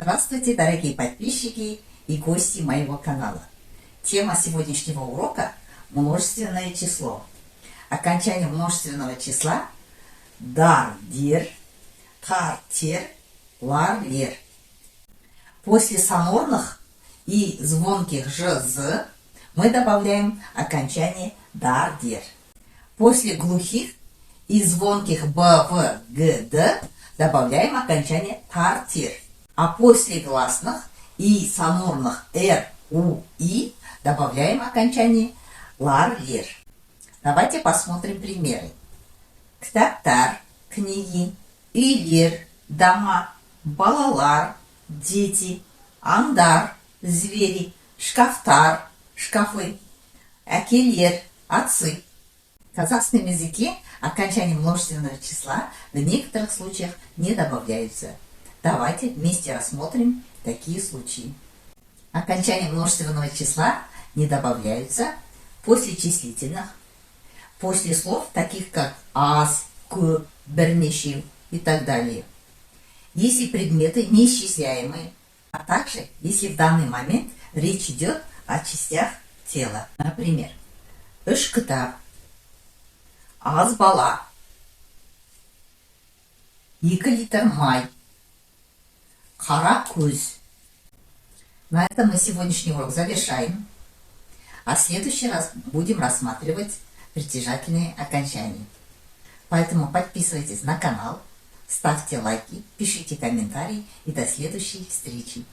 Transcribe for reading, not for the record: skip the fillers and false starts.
Здравствуйте, дорогие подписчики и гости моего канала. Тема сегодняшнего урока – множественное число. Окончание множественного числа – дар-дир, тар-тир, лар-лир. После сонорных и звонких ж-з мы добавляем окончание дар-дир. После глухих и звонких б-в-г-д добавляем окончание тар-тир. А после гласных и сонорных р, у, и добавляем окончание лар-лир. Давайте посмотрим примеры. Ктактар – книги, илир – дома, балалар – дети, андар – звери, шкафтар – шкафы, акелер – отцы. В казахском языке окончание множественного числа в некоторых случаях не добавляются. Давайте вместе рассмотрим такие случаи. Окончание множественного числа не добавляются после числительных, после слов таких как аз, к, бернешив и так далее. Если предметы неисчисляемые, а также если в данный момент речь идет о частях тела. Например, үш кітап, аз бала, 2 литр май, қара көз. На этом мы сегодняшний урок завершаем. А в следующий раз будем рассматривать притяжательные окончания. Поэтому подписывайтесь на канал, ставьте лайки, пишите комментарии и до следующей встречи.